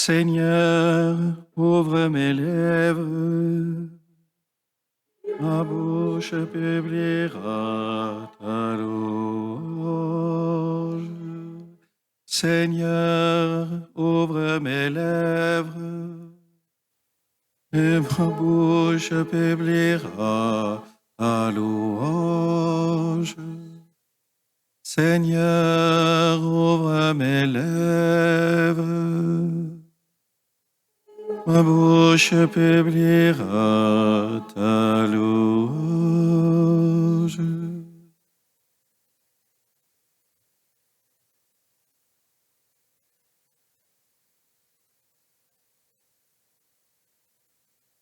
Seigneur, ouvre mes lèvres, ma bouche publiera ta louange. Seigneur, ouvre mes lèvres, et ma bouche publiera ta louange. Seigneur, ouvre mes lèvres, ma bouche publiera ta louange.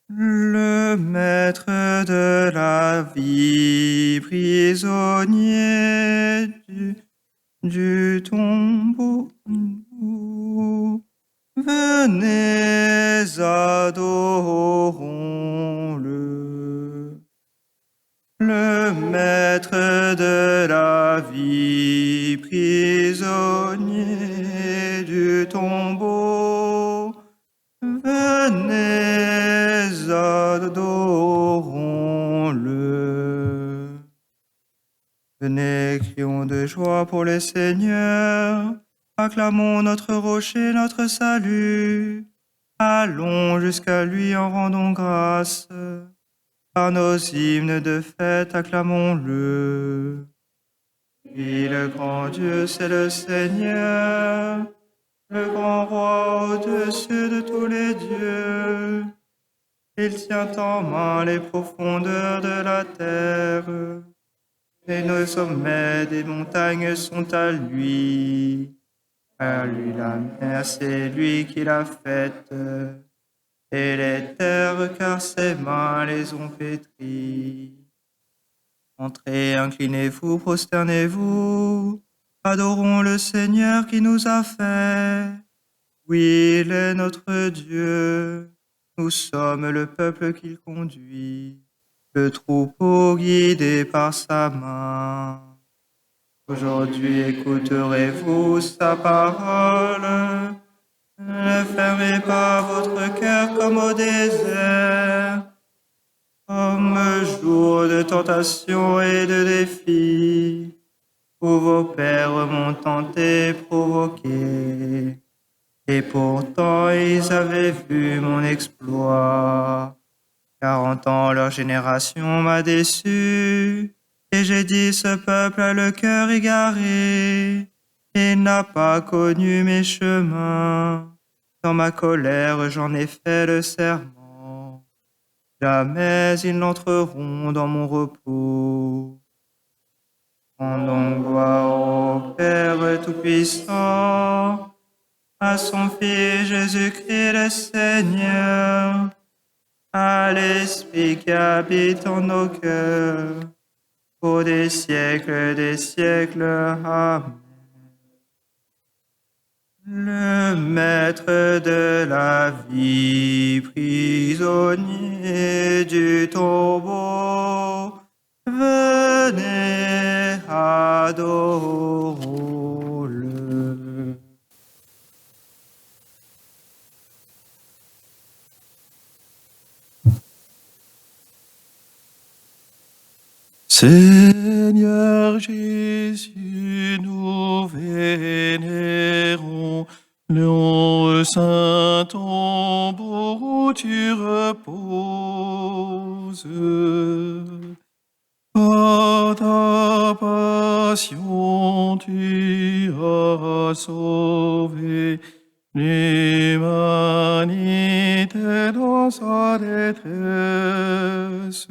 Le maître de la vie, prisonnier du tombeau, venez, adorons-le. Le maître de la vie, prisonnier du tombeau, venez, adorons-le. Venez, crions de joie pour le Seigneur, acclamons notre rocher, notre salut. Allons jusqu'à lui en rendant grâce. Par nos hymnes de fête, acclamons-le. Oui, le grand Dieu, c'est le Seigneur, le grand roi au-dessus de tous les dieux. Il tient en main les profondeurs de la terre, et nos sommets des montagnes sont à lui. À lui la mer, c'est lui qui l'a faite, et les terres, car ses mains les ont pétries. Entrez, inclinez-vous, prosternez-vous, adorons le Seigneur qui nous a fait. Oui, il est notre Dieu, nous sommes le peuple qu'il conduit, le troupeau guidé par sa main. Aujourd'hui écouterez-vous sa parole, ne fermez pas votre cœur comme au désert, comme jour de tentation et de défi, où vos pères m'ont tenté, provoqué. Et pourtant ils avaient vu mon exploit. 40 ans leur génération m'a déçu, et j'ai dit ce peuple a le cœur égaré, et n'a pas connu mes chemins. Dans ma colère j'en ai fait le serment, jamais ils n'entreront dans mon repos. Rendons gloire au Père Tout-Puissant, à son Fils Jésus-Christ le Seigneur, à l'Esprit qui habite en nos cœurs, pour des siècles, Amen. Le Maître de la vie, prisonnier du tombeau, venez, adorons-le. Seigneur Jésus, nous vénérons le saint tombeau où tu reposes. Par ta passion, tu as sauvé l'humanité dans sa détresse.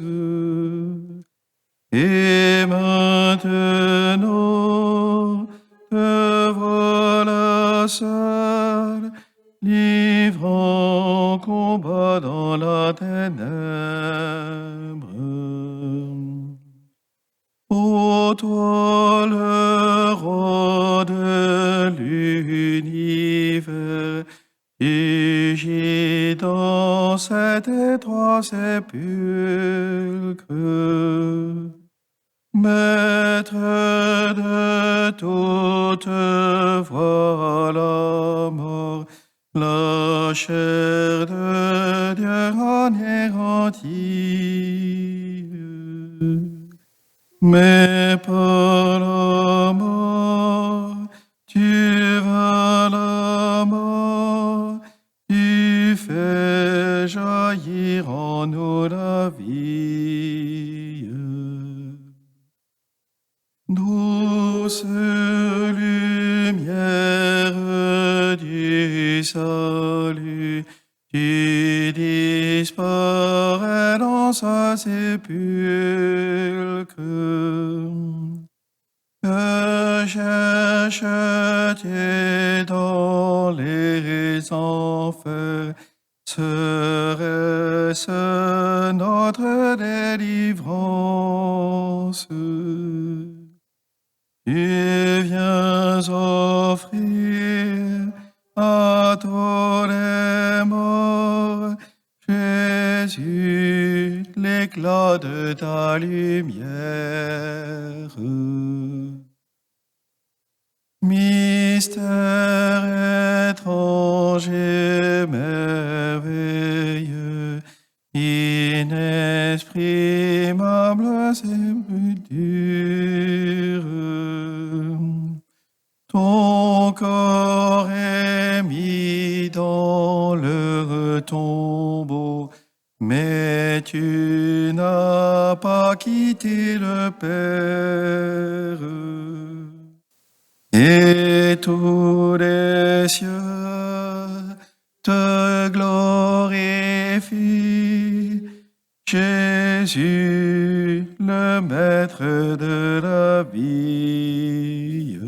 Et maintenant, te voilà seul, livrant combat dans la ténèbre. Ô toi, le roi de l'univers, tu gis dans cet étroit sépulcre. Maître de toute voie, la mort la chair de Dieu anéantie. Mais par la mort, tu vas la mort, tu fais jaillir en nous la vie. Douce lumière du salut, tu disparais dans sa sépulcre. Que cherches-tu dans les enfers? Serait-ce notre délivrance? Tu viens offrir à tous les morts, Jésus, l'éclat de ta lumière. Mystère étrange et merveilleux, inexprimable, c'est plus dur. Ton corps est mis dans le tombeau, mais tu n'as pas quitté le Père. Et tous les cieux te glorifient, Jésus, le Maître de la vie.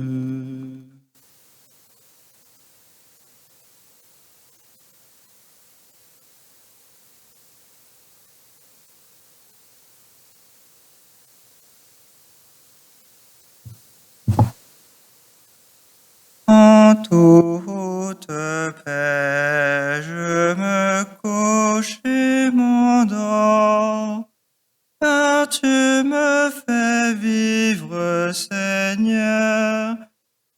En toute paix, je me couche et m'endors, car tu me fais vivre, Seigneur,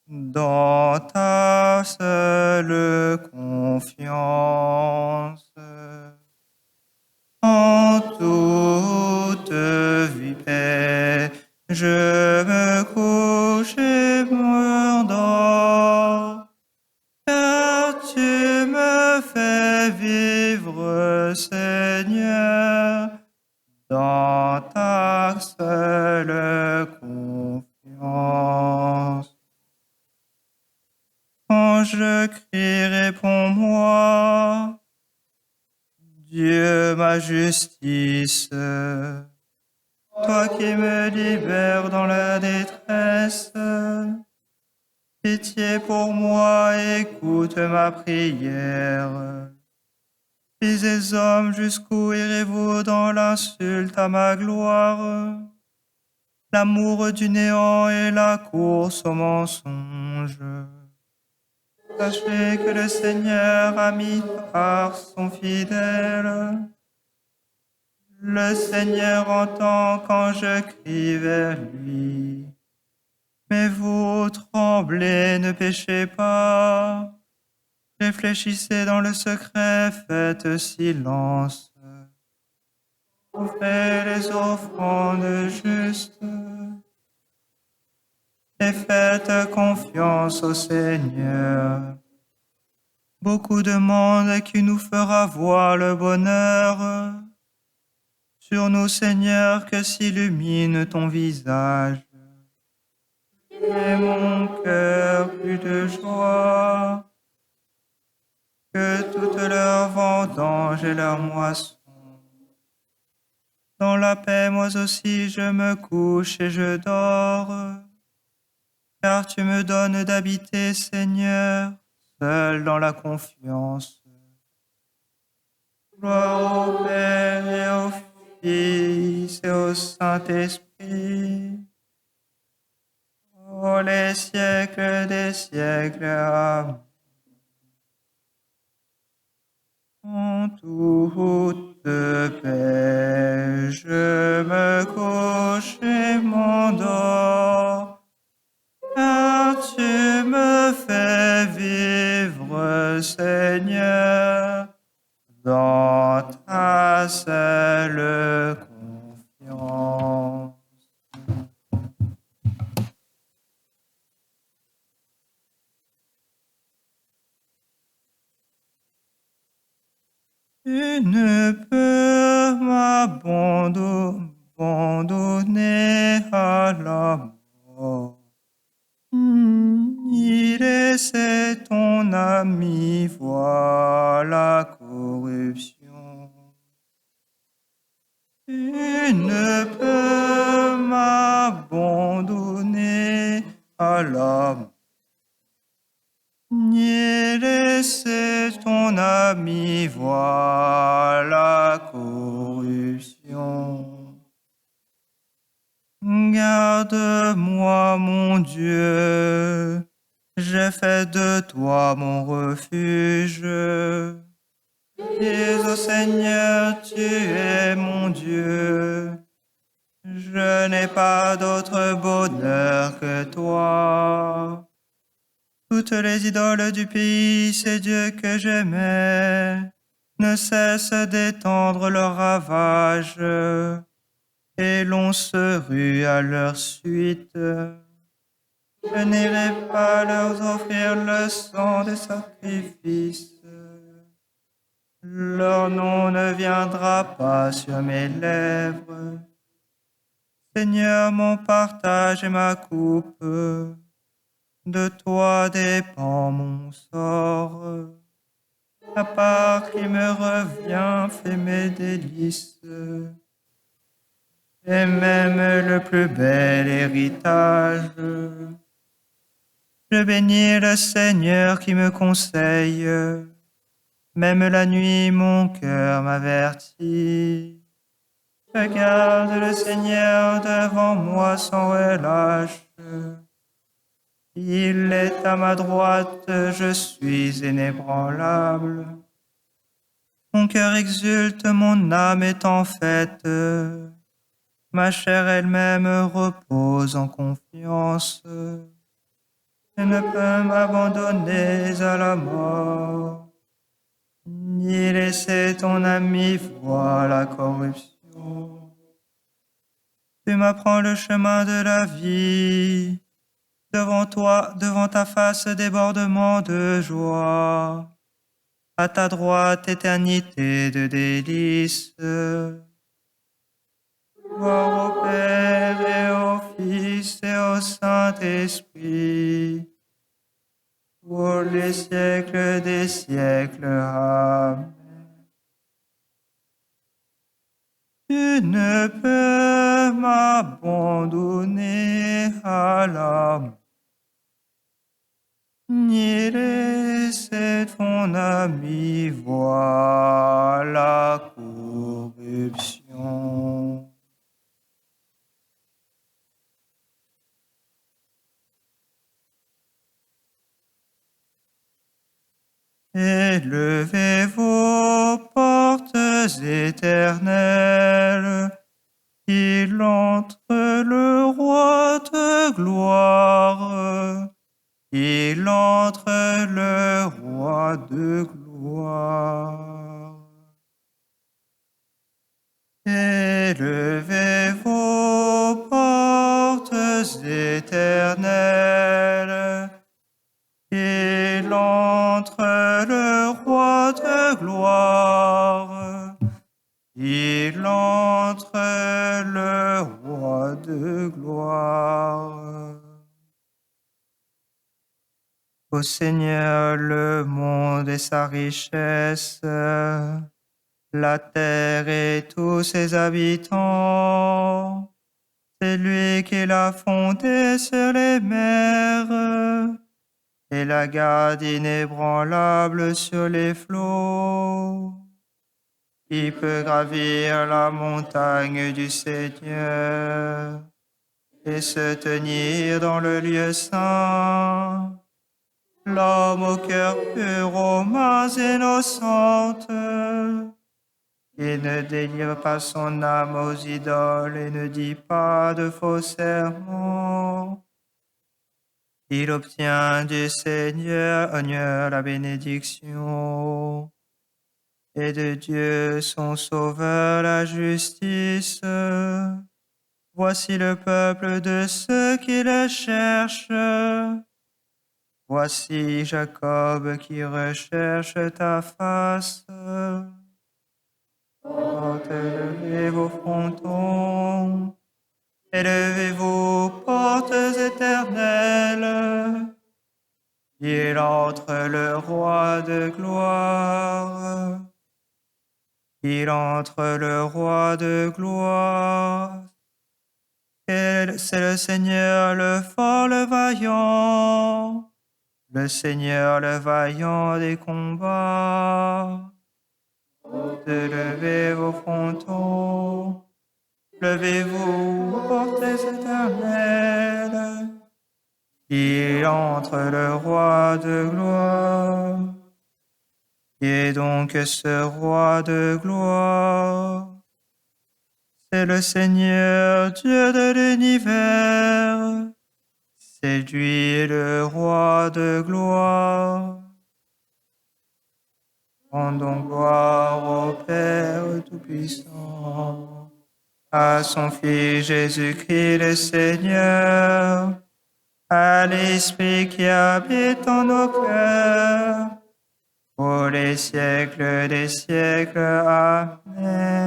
dans ta seule confiance. En toute paix, je me couche et m'endors, car tu me fais vivre, Seigneur, dans ta seule confiance. Quand je crie, réponds-moi, Dieu, ma justice. Toi qui me libères dans la détresse, pitié pour moi, écoute ma prière. Fils des hommes, jusqu'où irez-vous dans l'insulte à ma gloire? L'amour du néant et la course au mensonge. Sachez que le Seigneur a mis par son fidèle. Le Seigneur entend quand je crie vers lui. Mais vous tremblez, ne péchez pas. Réfléchissez dans le secret, faites silence. Offrez les offrandes justes et faites confiance au Seigneur. Beaucoup demandent qui nous fera voir le bonheur. Sur nous, Seigneur, que s'illumine ton visage. Et mon cœur plus de joie que toutes leurs vendanges et leurs moissons. Dans la paix, moi aussi, je me couche et je dors, car tu me donnes d'habiter, Seigneur, seul dans la confiance. Gloire au Père et au Fils et au Saint-Esprit, pour les siècles des siècles. Amen. En toute paix, je me couche et m'endors, car tu me fais vivre, Seigneur. Tu ne peux m'abandonner à la mort, ni laisser ton ami voir la corruption. Tu ne peux m'abandonner à la mort, ni laisser ton ami voir la corruption. Garde-moi, mon Dieu, j'ai fait de toi mon refuge. Dis au Seigneur, tu es mon Dieu. Je n'ai pas d'autre bonheur que toi. Toutes les idoles du pays, ces dieux que j'aimais, ne cessent d'étendre leurs ravages, et l'on se rue à leur suite. Je n'irai pas leur offrir le sang des sacrifices. Leur nom ne viendra pas sur mes lèvres. Seigneur, mon partage et ma coupe, de toi dépend mon sort. La part qui me revient fait mes délices, et même le plus bel héritage. Je bénis le Seigneur qui me conseille, même la nuit mon cœur m'avertit. Je garde le Seigneur devant moi sans relâche. Il est à ma droite, je suis inébranlable. Mon cœur exulte, mon âme est en fête. Ma chair elle-même repose en confiance. Je ne peux m'abandonner à la mort, ni laisser ton ami voir la corruption. Tu m'apprends le chemin de la vie. Devant toi, devant ta face, débordement de joie. À ta droite, éternité de délices. Gloire au Père et au Fils et au Saint-Esprit, pour les siècles des siècles. Amen. Tu ne peux m'abandonner à la mort, ni laisser ton ami voir la corruption. Élevez vos portes éternelles, il entre le roi de gloire. Il entre le roi de gloire. Élevez vos portes éternelles, il entre le roi de gloire. Il entre le roi de gloire. Ô Seigneur, le monde et sa richesse, la terre et tous ses habitants, c'est lui qui l'a fondée sur les mers et la garde inébranlable sur les flots. Qui peut gravir la montagne du Seigneur et se tenir dans le lieu saint? L'homme au cœur pur, aux mains innocentes, il ne délivre pas son âme aux idoles et ne dit pas de faux serments. Il obtient du Seigneur la bénédiction, et de Dieu son Sauveur la justice. Voici le peuple de ceux qui le cherchent. Voici Jacob qui recherche ta face. portes, levez vos frontons. Élevez-vous, portes éternelles. Il entre le roi de gloire. Il entre le roi de gloire. C'est le Seigneur, le fort, le vaillant. Le Seigneur, le vaillant des combats. Levez vos frontons. Levez-vous, portes éternelles. Il entre le roi de gloire. Qui est donc ce roi de gloire? C'est le Seigneur, Dieu de l'univers. C'est lui le roi de gloire. Rendons gloire au Père Tout-Puissant, à son Fils Jésus-Christ le Seigneur, à l'Esprit qui habite en nos cœurs, pour les siècles des siècles. Amen.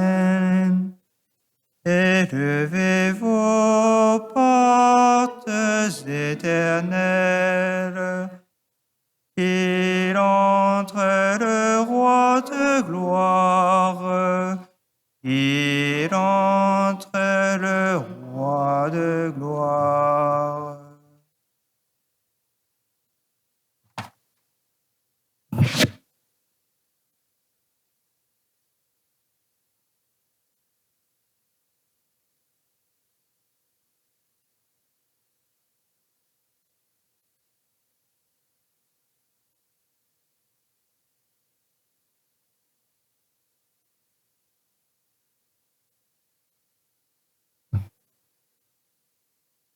Élevez vos portes éternelles. Il entre le roi de gloire. Il entre le roi de gloire.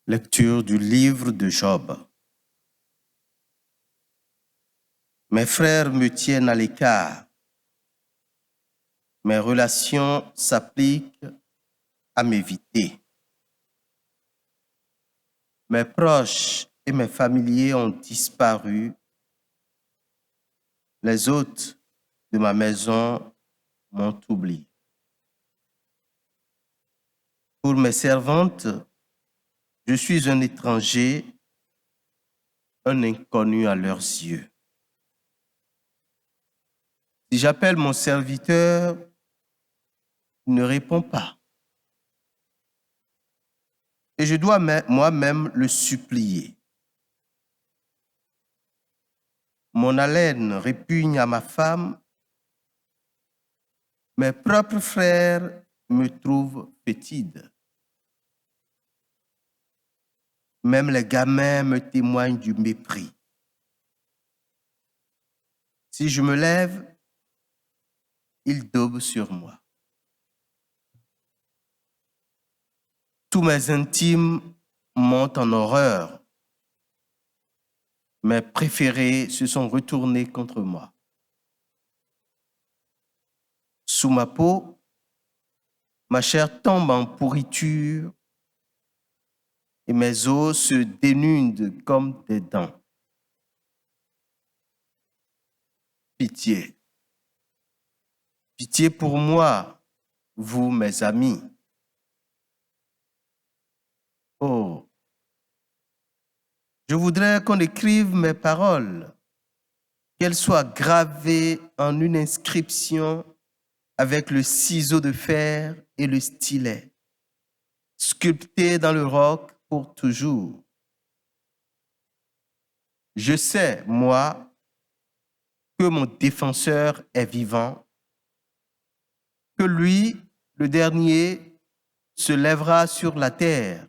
Lecture du livre de Job. Mes frères me tiennent à l'écart. Mes relations s'appliquent à m'éviter. Mes proches et mes familiers ont disparu. Les hôtes de ma maison m'ont oublié. Pour mes servantes, je suis un étranger, un inconnu à leurs yeux. Si j'appelle mon serviteur, il ne répond pas. Et je dois moi-même le supplier. Mon haleine répugne à ma femme. Mes propres frères me trouvent fétide. Même les gamins me témoignent du mépris. Si je me lève, ils daubent sur moi. Tous mes intimes montent en horreur. Mes préférés se sont retournés contre moi. Sous ma peau, ma chair tombe en pourriture et mes os se dénudent comme des dents. Pitié. Pitié pour moi, vous, mes amis. Oh, je voudrais qu'on écrive mes paroles, qu'elles soient gravées en une inscription avec le ciseau de fer et le stylet, sculptées dans le roc pour toujours. Je sais, moi, que mon défenseur est vivant, que lui, le dernier, se lèvera sur la terre.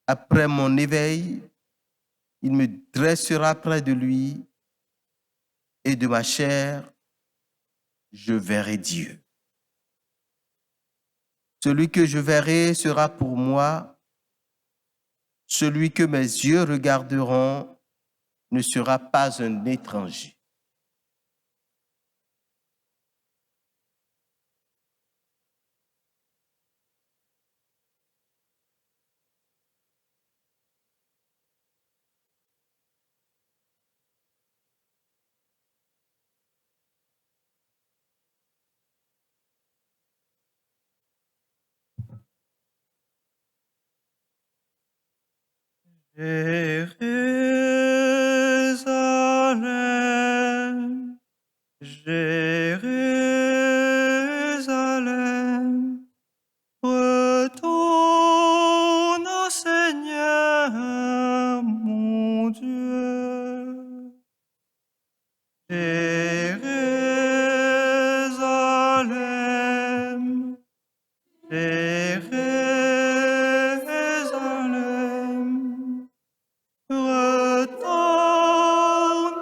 Après mon éveil, il me dressera près de lui et de ma chair, je verrai Dieu. Celui que je verrai sera pour moi, celui que mes yeux regarderont ne sera pas un étranger. Jérusalem, Jérusalem, retourne au Seigneur, mon Dieu. Jérusalem, Jérusalem, retourne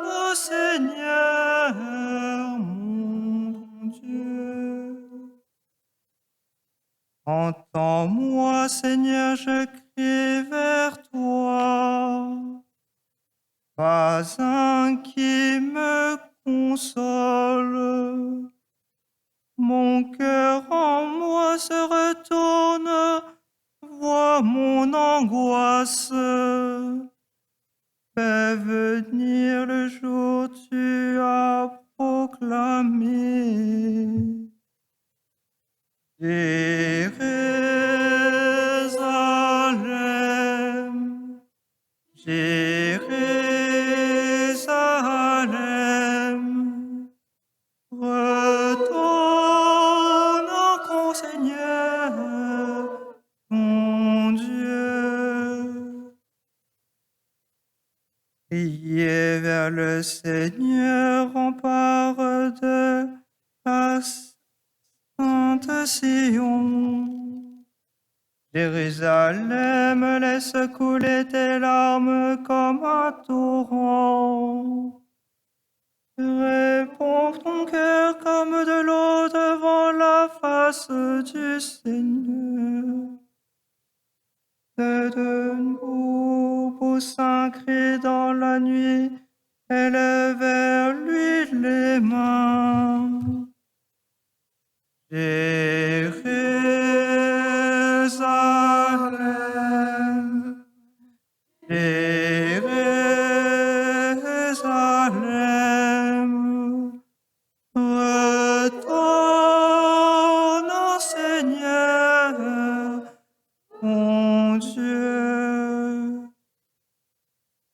au Seigneur, mon Dieu. Entends-moi, Seigneur, je crie vers toi. Pas un qui me console. Mon cœur en moi se retourne, vois mon angoisse. Fais venir le jour tu as proclamé. Jérusalem, Jérusalem, retourne au Seigneur, mon Dieu. Priez vers le Seigneur, rempart de la Sainte Sion. Jérusalem, laisse couler tes larmes comme un torrent. Réponds ton cœur comme de l'eau devant la face du Seigneur. Debout, pousse un cri dans la nuit, élève vers lui les mains. Jérusalem, Jérusalem, retourne au Seigneur, mon Dieu.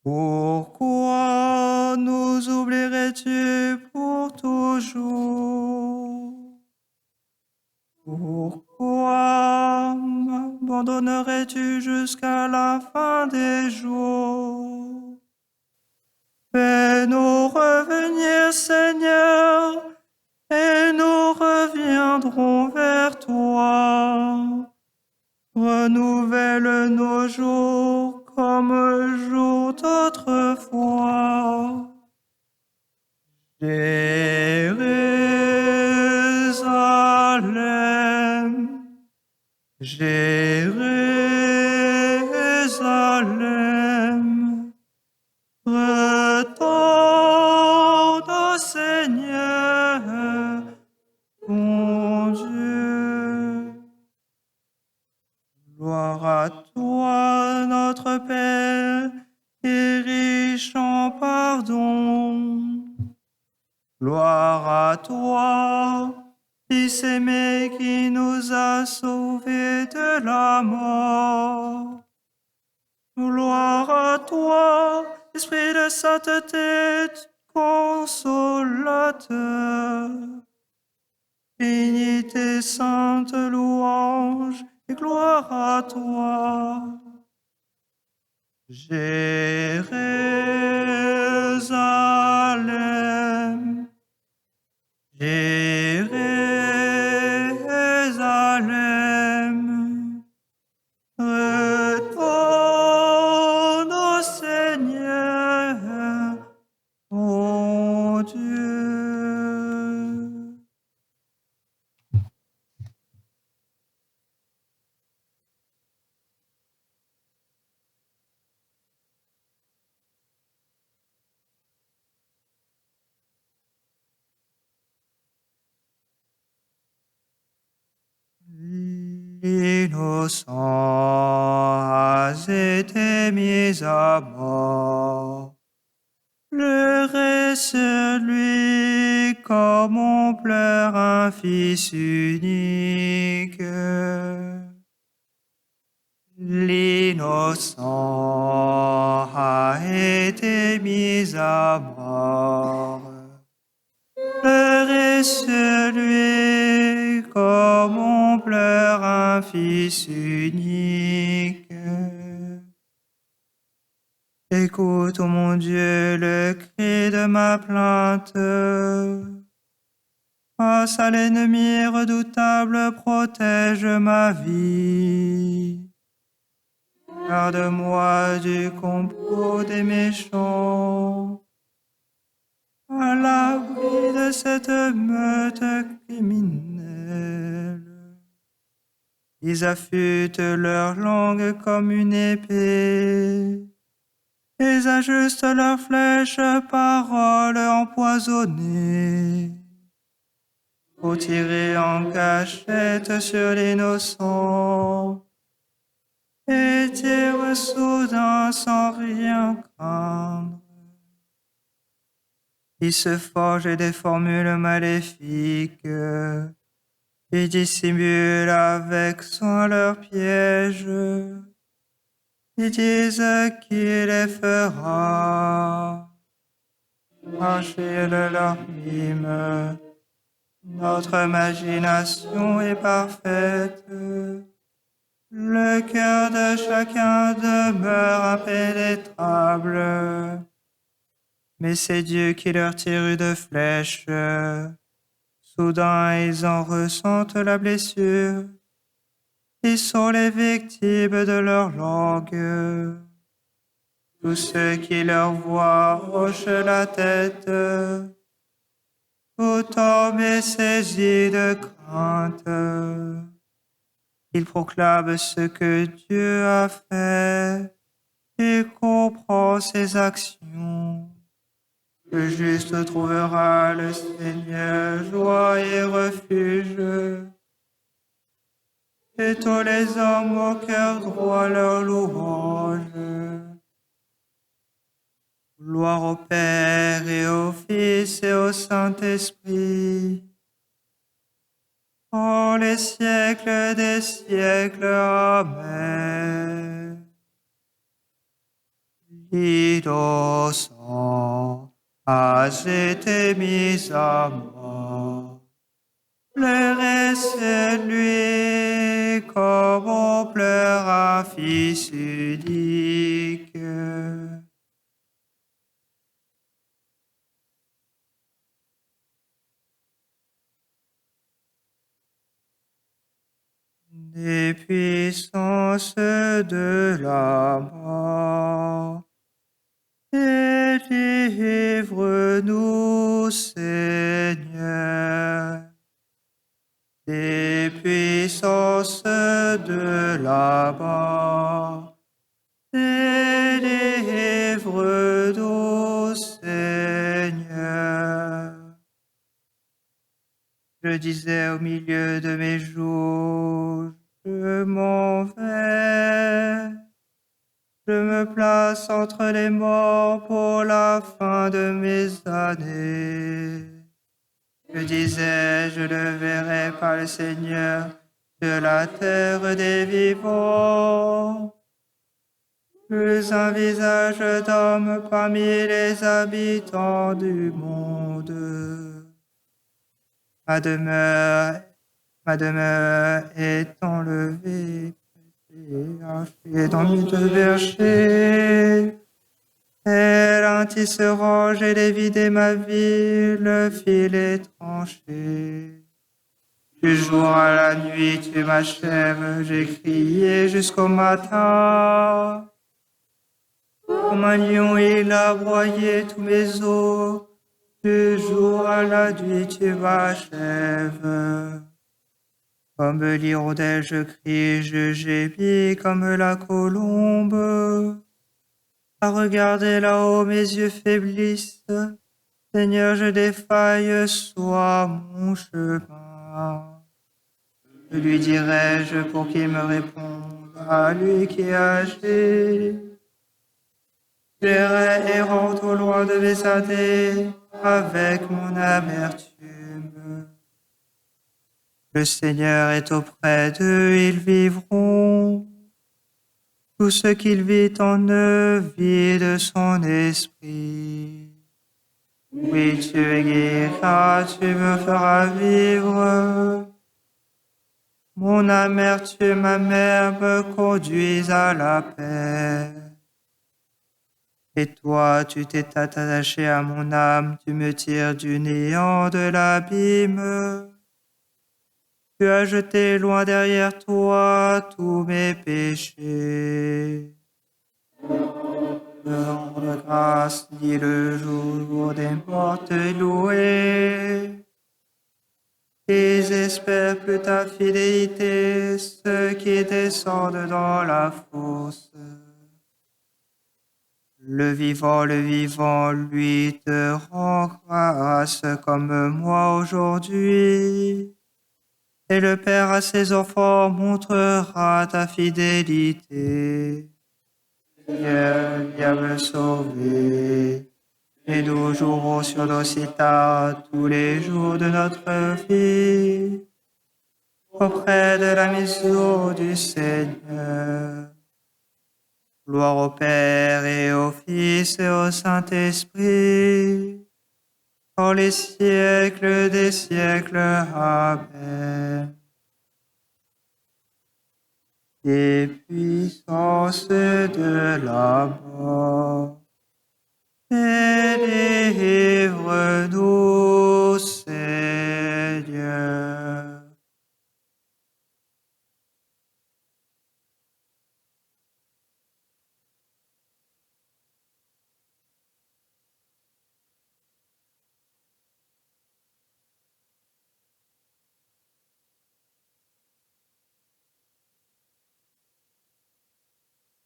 Pourquoi nous oublierais-tu pour toujours? Pourquoi m'abandonnerais-tu jusqu'à la fin des jours? Fais-nous revenir, Seigneur, et nous reviendrons vers toi. Renouvelle nos jours comme jours d'autrefois. Jérusalem, Jérusalem, retourne au Seigneur, mon Dieu. Gloire à toi, notre Père, et riche en pardon. Gloire à toi, Fils aimé qui nous a sauvés de la mort. Gloire à toi, Esprit de sainteté, consolateur. Dignité sainte, louange et gloire à toi. Jérusalem, Jérusalem, retourne au Seigneur, mon Dieu. L'innocent a été mis à mort. Pleurez sur lui comme on pleure un fils unique. L'innocent innocent a été mis à mort. Pleurez sur lui comme on pleure un fils unique. Écoute, ô mon Dieu, le cri de ma plainte. Face à l'ennemi redoutable, protège ma vie. Garde-moi du complot des méchants, à l'abri de cette meute criminelle. Ils affûtent leur langue comme une épée. Ils ajustent leurs flèches, paroles empoisonnées. Pour tirer en cachette sur l'innocent et dire soudain sans rien craindre. Ils se forgent des formules maléfiques. Ils dissimulent avec soin leurs pièges. Ils disent qu'il les fera marcher de leur mime. Notre imagination est parfaite. Le cœur de chacun demeure impénétrable. Mais c'est Dieu qui leur tire une flèche. Soudain, ils en ressentent la blessure. Ils sont les victimes de leur langue. Tous ceux qui leur voient hochent la tête. Tout homme est saisi de crainte. Il proclame ce que Dieu a fait. Il comprend ses actions. Le juste trouvera le Seigneur, joie et refuge. Et tous les hommes au cœur droit leur louange. Gloire au Père et au Fils et au Saint-Esprit. Pour les siècles des siècles. Amen. L'innocent a été mis à mort. Pleurez sur lui comme on pleure un fils unique. Des puissances de la mort, délivre-nous, Seigneur. Des puissances de la mort, délivre-nous, Seigneur. Je disais au milieu de mes jours, je m'en vais. Je me place entre les morts pour la fin de mes années. Je disais, je ne verrai pas le Seigneur sur la terre des vivants. Plus un visage d'homme parmi les habitants du monde. Ma demeure est enlevée, arrachée dans mes deux bergers. Elle un tisserand, j'ai dévidé ma vie, le fil est tranché. Du jour à la nuit, tu m'achèves, j'ai crié jusqu'au matin. Comme un lion, il a broyé tous mes os. Du jour à la nuit, tu m'achèves. Comme l'hirondelle, je crie, je gémis comme la colombe. À regarder là-haut, mes yeux faiblissent. Seigneur, je défaille, sois mon chemin. Que lui dirai-je pour qu'il me réponde, à lui qui est âgé? J'irai errant au loin de mes années, avec mon amertume. Le Seigneur est auprès d'eux, ils vivront. Tout ce qu'il vit en eux vit de son esprit. Oui, tu guériras, tu me feras vivre. Mon amertume amère me conduise à la paix. Et toi, tu t'es attaché à mon âme, tu me tires du néant de l'abîme. Tu as jeté loin derrière toi tous mes péchés. Me rendre grâce, dit le jour des morts te louer. Ils espèrent plus ta fidélité, ceux qui descendent dans la fosse. Le vivant, lui te rend grâce comme moi aujourd'hui. Et le Père à ses enfants montrera ta fidélité. Seigneur, viens me sauver. Et nous jouerons sur nos cithars tous les jours de notre vie, auprès de la maison du Seigneur. Gloire au Père et au Fils et au Saint-Esprit, dans les siècles des siècles. Amen. Des puissances de la mort, délivre-nous, Seigneur.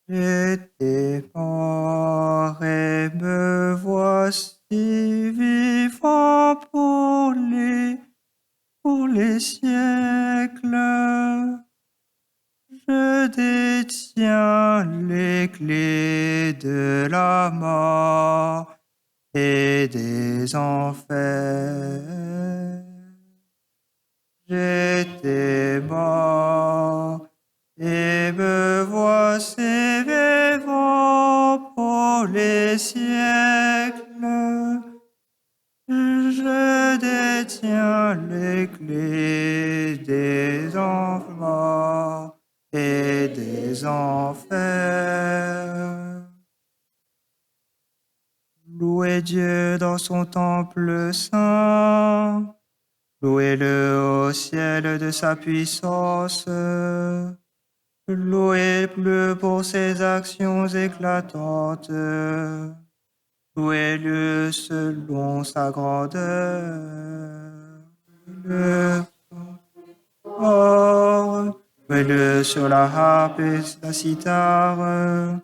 J'étais mort et me voici vivant pour les siècles. Je détiens les clés de la mort et des enfers. J'étais mort et me voici vivant pour les siècles. Je détiens les clés des enfers et des enfers. Louez Dieu dans son temple saint. Louez-le au ciel de sa puissance. Louez-le pour ses actions éclatantes. Louez-le selon sa grandeur. Louez-le sur la harpe et la cithare.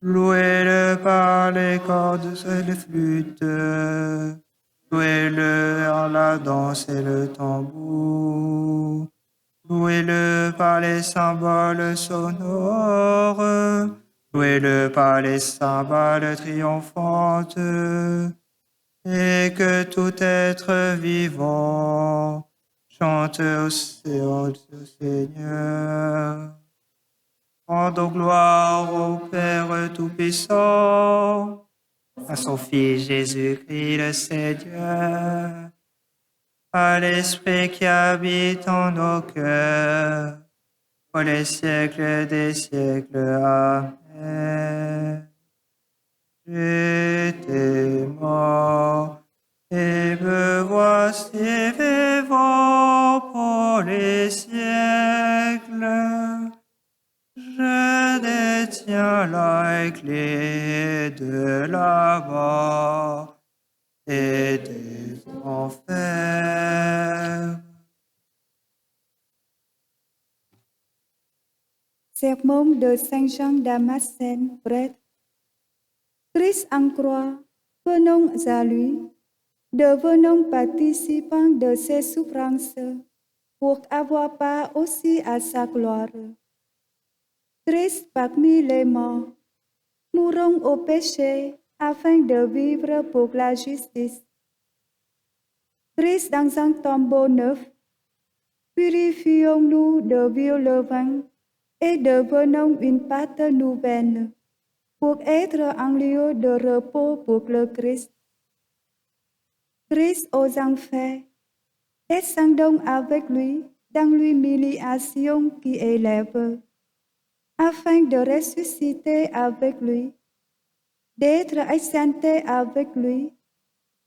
Louez-le par les cordes et les flûtes. Louez-le en la danse et le tambour. Louez-le par les symboles sonores. Louez-le par les cymbales triomphantes. Et que tout être vivant chante au Seigneur. Rendons gloire au Père Tout-Puissant, à son Fils Jésus-Christ le Seigneur, à l'Esprit qui habite en nos cœurs, pour les siècles des siècles. Amen. J'étais mort et me voici vivant pour les siècles. Je détiens la clé de la mort et des enfers. Sermon de Saint Jean Damascène, prêtre. Christ en croix, venons à lui, devenons participants de ses souffrances, pour avoir part aussi à sa gloire. Christ parmi les morts, mourons au péché afin de vivre pour la justice. Christ dans un tombeau neuf, purifions-nous de vieux levain et devenons une pâte nouvelle pour être un lieu de repos pour le Christ. Christ aux enfers, descendons avec lui dans l'humiliation qui élève, afin de ressusciter avec lui, d'être exalté avec lui,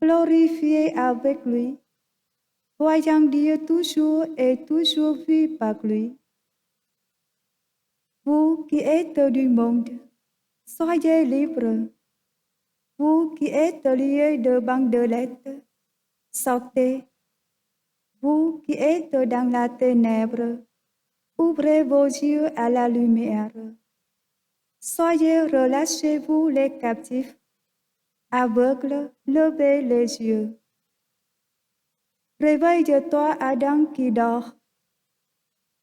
glorifié avec lui, voyant Dieu toujours et toujours vu par lui. Vous qui êtes du monde, soyez libres. Vous qui êtes liés de bandelettes, sortez. Vous qui êtes dans la ténèbre, ouvrez vos yeux à la lumière. Soyez, relâchez-vous les captifs. Aveugles, levez les yeux. Réveille-toi, Adam qui dort.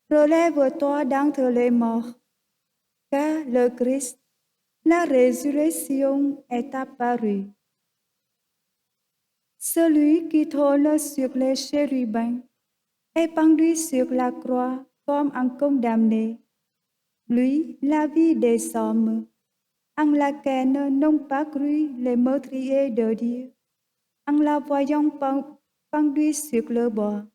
Relève-toi d'entre les morts, car le Christ, la résurrection, est apparu. Celui qui trône sur les chérubins est pendu sur la croix comme un condamné. Lui, la vie des hommes, en laquelle n'ont pas cru les meurtriers de Dieu, en la voyant pendu sur le bois.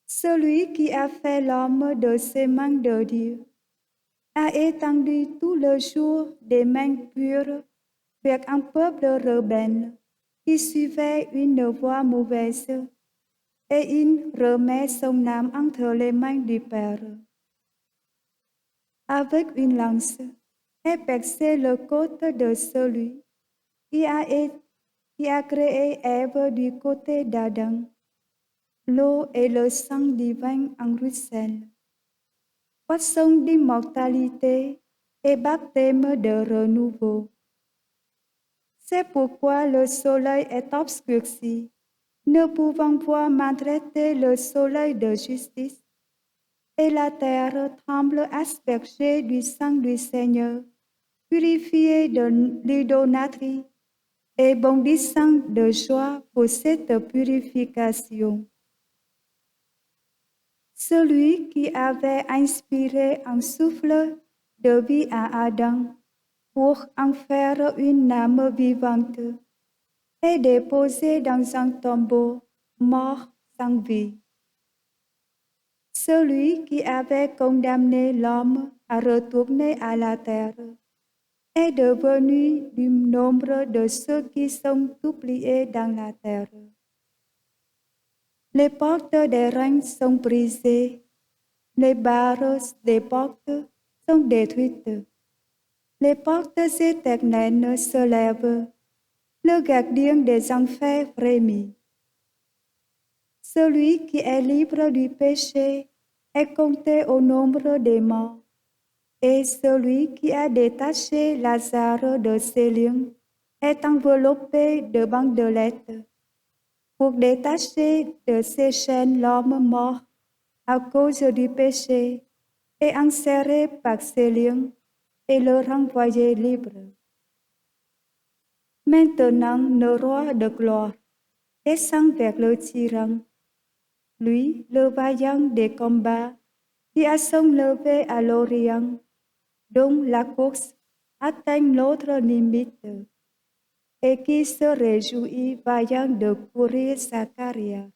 Celui qui a fait l'homme de ses mains de Dieu a étendu tout le jour des mains pures vers un peuple rebelle qui suivait une voie mauvaise, et il remet son âme entre les mains du Père. Avec une lance est percé le côte de celui qui a créé Ève du côté d'Adam. L'eau et le sang divin en ruissellent. Poisson d'immortalité et baptême de renouveau. C'est pourquoi le soleil est obscurci, ne pouvant point maltraiter le soleil de justice, et la terre tremble aspergée du sang du Seigneur, purifiée de l'idolâtrie et bondissant de joie pour cette purification. Celui qui avait inspiré un souffle de vie à Adam pour en faire une âme vivante est déposé dans un tombeau mort sans vie. Celui qui avait condamné l'homme à retourner à la terre est devenu du nombre de ceux qui sont oubliés dans la terre. Les portes des reins sont brisées, les barres des portes sont détruites. Les portes éternelles se lèvent, le gardien des enfers frémit. Celui qui est libre du péché est compté au nombre des morts, et celui qui a détaché Lazare de ses liens est enveloppé de bandelettes, pour détacher de ses chaînes l'homme mort à cause du péché et enserré par ses liens et le renvoyer libre. Maintenant, le roi de gloire descend vers le tyran, lui, le vaillant des combats, qui a son lever à l'Orient, dont la course atteint l'autre limite, et qui se réjouit vaillant de courir sa carrière.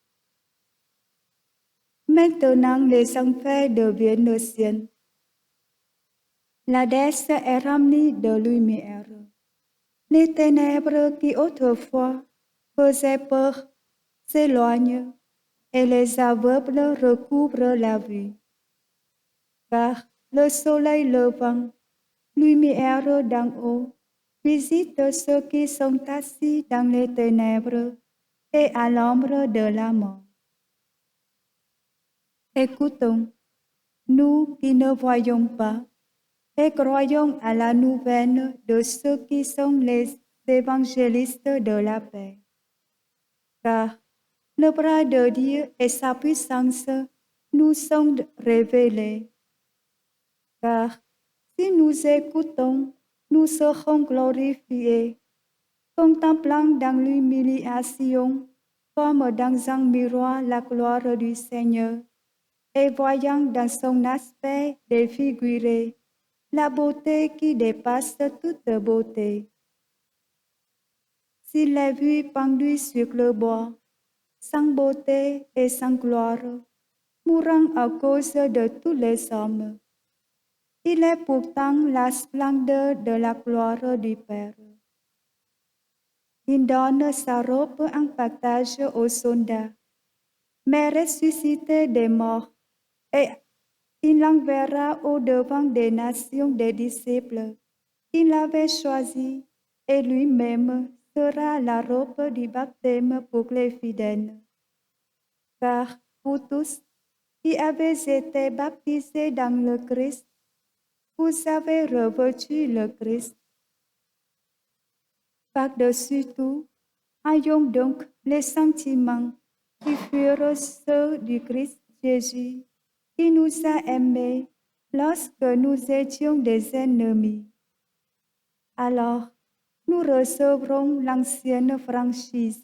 Maintenant, les enfers deviennent le ciel. L'Hadès est rempli de lumière. Les ténèbres qui autrefois faisaient peur s'éloignent, et les aveugles recouvrent la vue. Car le soleil levant, lumière d'en haut, visite ceux qui sont assis dans les ténèbres et à l'ombre de la mort. Écoutons, nous qui ne voyons pas, et croyons à la nouvelle de ceux qui sont les évangélistes de la paix. Car le bras de Dieu et sa puissance nous sont révélés. Car si nous écoutons, nous serons glorifiés, contemplant dans l'humiliation, comme dans un miroir, la gloire du Seigneur, et voyant dans son aspect défiguré la beauté qui dépasse toute beauté. S'il est vu pendu sur le bois, sans beauté et sans gloire, mourant à cause de tous les hommes, il est pourtant la splendeur de la gloire du Père. Il donne sa robe en partage aux soldats, mais ressuscité des morts, et il enverra au-devant des nations des disciples qu'il avait choisis, et lui-même sera la robe du baptême pour les fidèles. Car vous tous qui avez été baptisés dans le Christ, vous avez revêtu le Christ. Par-dessus tout, ayons donc les sentiments qui furent ceux du Christ Jésus, qui nous a aimés lorsque nous étions des ennemis. Alors, nous recevrons l'ancienne franchise.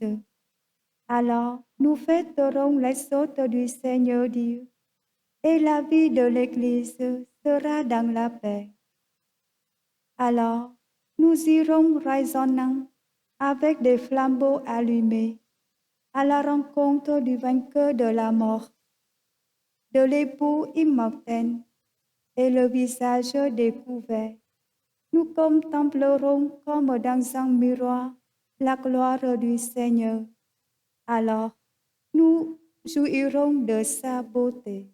Alors, nous fêterons les hôtes du Seigneur Dieu, et la vie de l'Église sera dans la paix. Alors, nous irons résonnant avec des flambeaux allumés à la rencontre du vainqueur de la mort, de l'époux immortel et le visage découvert. Nous contemplerons comme dans un miroir la gloire du Seigneur. Alors, nous jouirons de sa beauté.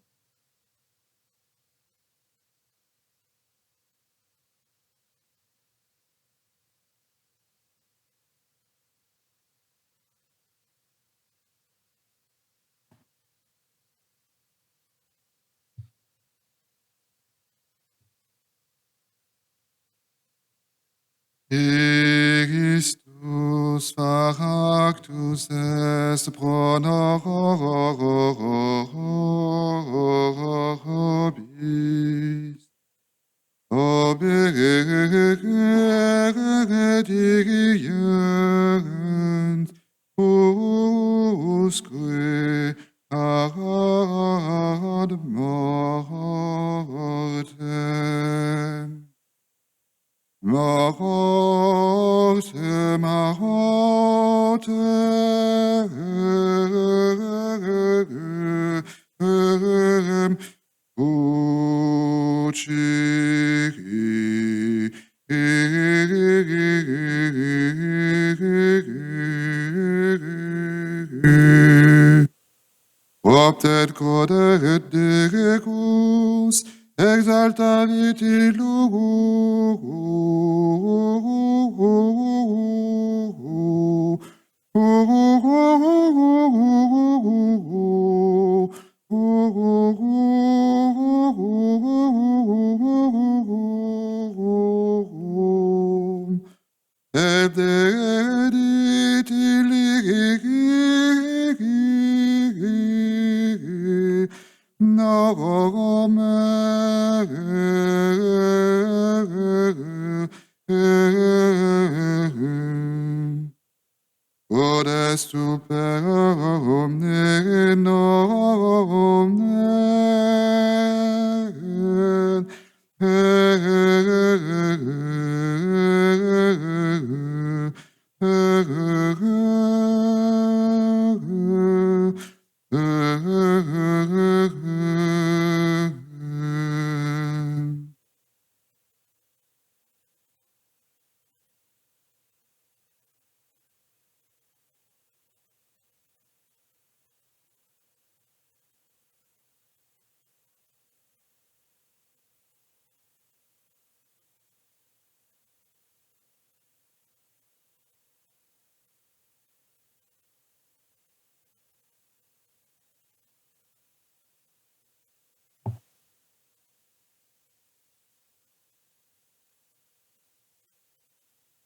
Christus factus est pro nobis, obedient usque ad mortem. Mortem, mortem, Optet corde Deus, exaltavit illum, et dedit nomen. Quod est super omne nomen,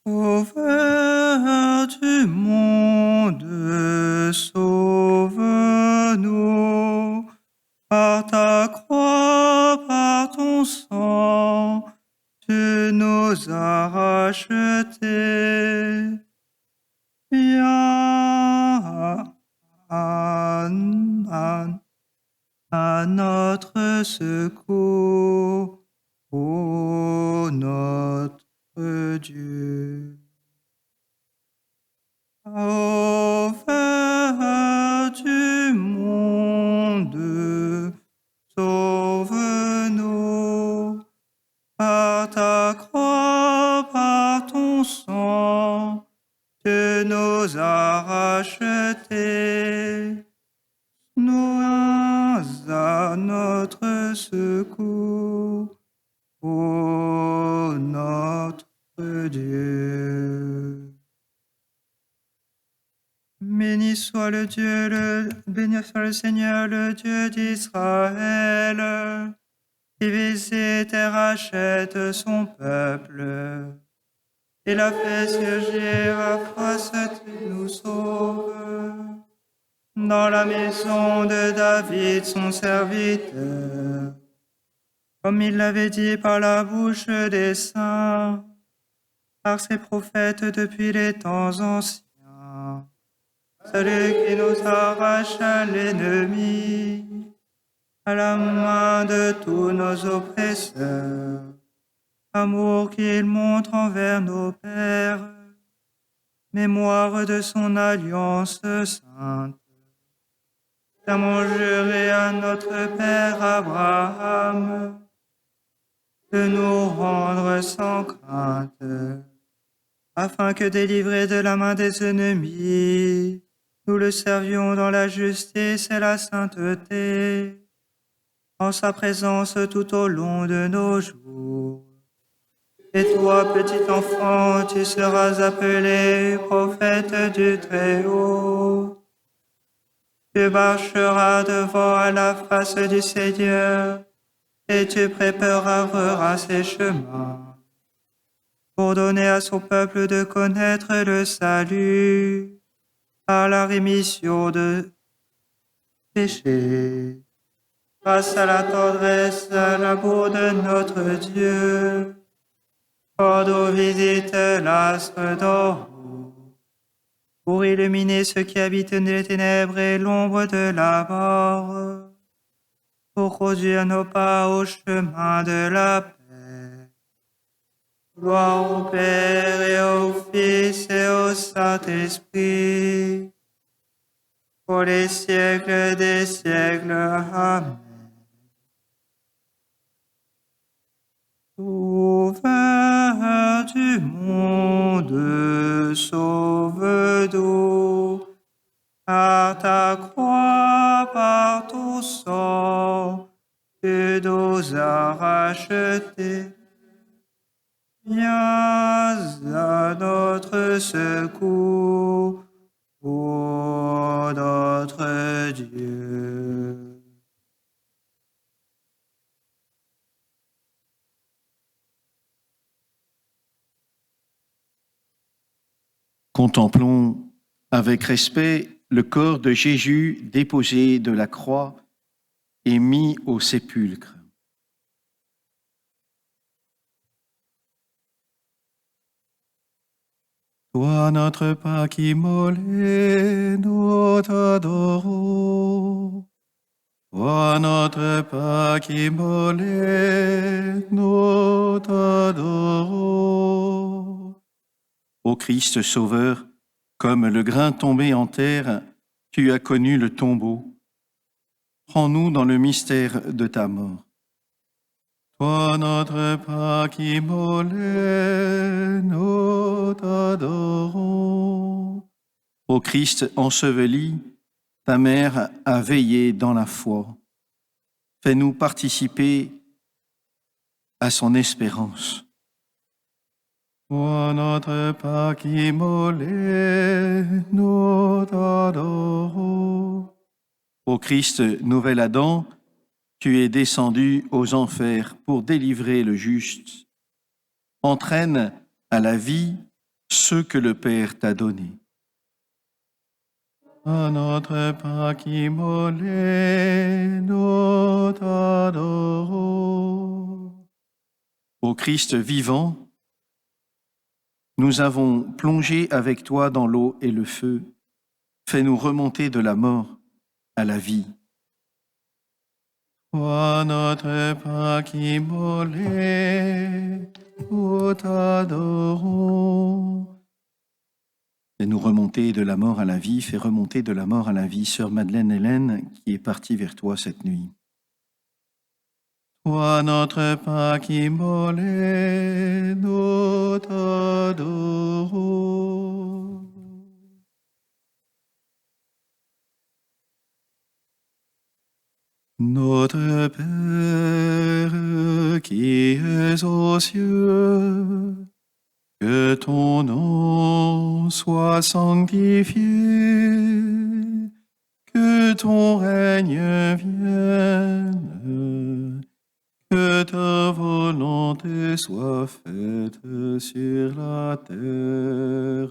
Sauveur du monde, sauve-nous par ta croix, par ton sang, tu nous as rachetés. Viens à notre secours, ô notre Dieu. Sauveur du monde, sauve-nous par ta croix, par ton sang, tu nous as rachetés. Nous à notre secours, ô notre Dieu. Béni soit le Seigneur, le Dieu d'Israël, qui visite et rachète son peuple. Il a fait surgir à face qui nous sauve. Dans la maison de David, son serviteur, comme il l'avait dit par la bouche des saints, par ses prophètes depuis les temps anciens. Celui qui nous arrache à l'ennemi, à la main de tous nos oppresseurs, amour qu'il montre envers nos pères, mémoire de son alliance sainte. Serment juré à notre Père Abraham, de nous rendre sans crainte, afin que délivrés de la main des ennemis, nous le servions dans la justice et la sainteté, en sa présence tout au long de nos jours. Et toi, petit enfant, tu seras appelé prophète du Très-Haut. Tu marcheras devant la face du Seigneur, et tu prépareras ses chemins, pour donner à son peuple de connaître le salut, par la rémission de péchés, grâce à la tendresse, à l'amour de notre Dieu, quand nous visite l'astre d'en haut, pour illuminer ceux qui habitent les ténèbres et l'ombre de la mort, pour conduire nos pas au chemin de la paix. Gloire au Père et au Fils et au Saint-Esprit, pour les siècles des siècles. Amen. Sauveur du monde, sauve-nous, par ta croix, par ton sang, tu nous as rachetés. Viens à notre secours, ô notre Dieu. Contemplons avec respect le corps de Jésus déposé de la croix et mis au sépulcre. Toi, notre Pâque immolé, nous t'adorons. Toi, notre Pâque immolé, nous t'adorons. Ô Christ Sauveur, comme le grain tombé en terre, tu as connu le tombeau. Prends-nous dans le mystère de ta mort. Toi, notre Pâque immolé, nous t'adorons. Ô Christ enseveli, ta mère a veillé dans la foi. Fais-nous participer à son espérance. Toi, notre Pâque immolé, nous t'adorons. Ô Christ, nouvel Adam, tu es descendu aux enfers pour délivrer le juste. Entraîne à la vie ceux que le Père t'a donnés. À notre Pâque immolé, nous t'adorons. Ô Christ vivant, nous avons plongé avec toi dans l'eau et le feu. Fais-nous remonter de la mort à la vie. Toi notre pain qui immolé, nous t'adorons. Fais-nous remonter de la mort à la vie, fais remonter de la mort à la vie sœur Madeleine Hélène qui est partie vers toi cette nuit. Toi notre pain qui immolé, nous t'adorons. Notre Père qui es aux cieux, que ton nom soit sanctifié, que ton règne vienne, que ta volonté soit faite sur la terre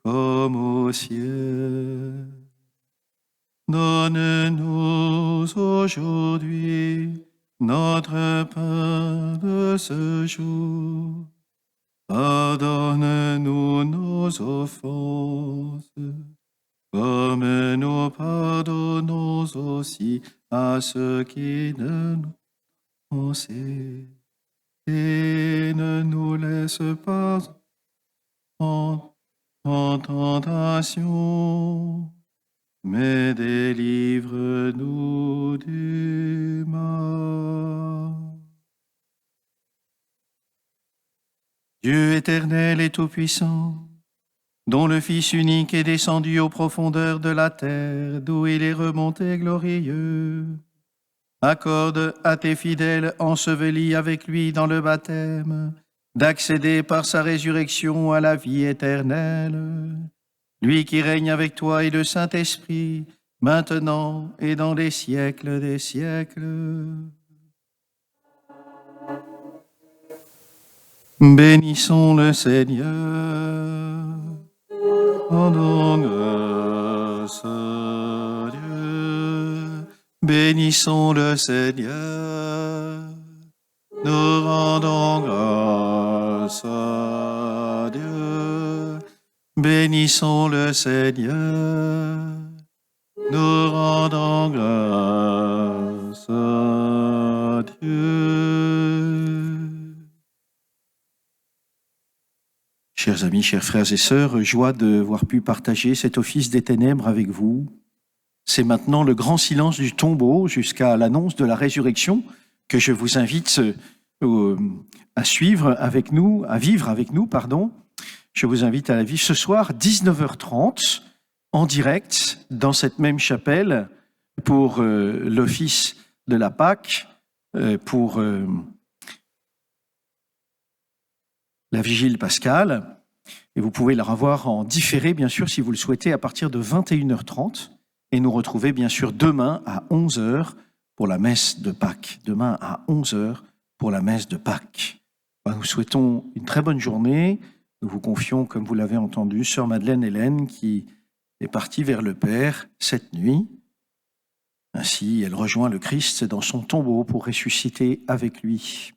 comme au ciel. Donne-nous aujourd'hui notre pain de ce jour. Pardonne-nous nos offenses, comme nous pardonnons aussi à ceux qui nous offensent. Et ne nous laisse pas en tentation, mais délivre-nous du mal. Dieu éternel et tout-puissant, dont le Fils unique est descendu aux profondeurs de la terre, d'où il est remonté glorieux, accorde à tes fidèles ensevelis avec lui dans le baptême, d'accéder par sa résurrection à la vie éternelle. Lui qui règne avec toi et le Saint-Esprit, maintenant et dans les siècles des siècles. Bénissons le Seigneur. Rendons grâce à Dieu. Bénissons le Seigneur. Nous rendons grâce à Dieu. Bénissons le Seigneur, nous rendons grâce à Dieu. Chers amis, chers frères et sœurs, joie de voir pu partager cet office des ténèbres avec vous. C'est maintenant le grand silence du tombeau jusqu'à l'annonce de la résurrection que je vous invite à suivre avec nous, à vivre avec nous, pardon. Je vous invite à la vivre ce soir, 19h30, en direct, dans cette même chapelle, pour l'office de la Pâque, pour la vigile pascale. Et vous pouvez la revoir en différé, bien sûr, si vous le souhaitez, à partir de 21h30. Et nous retrouver, bien sûr, demain à 11h pour la messe de Pâques. Demain à 11h pour la messe de Pâques. Nous souhaitons une très bonne journée. Nous vous confions, comme vous l'avez entendu, sœur Madeleine Hélène qui est partie vers le Père cette nuit. Ainsi, elle rejoint le Christ dans son tombeau pour ressusciter avec lui.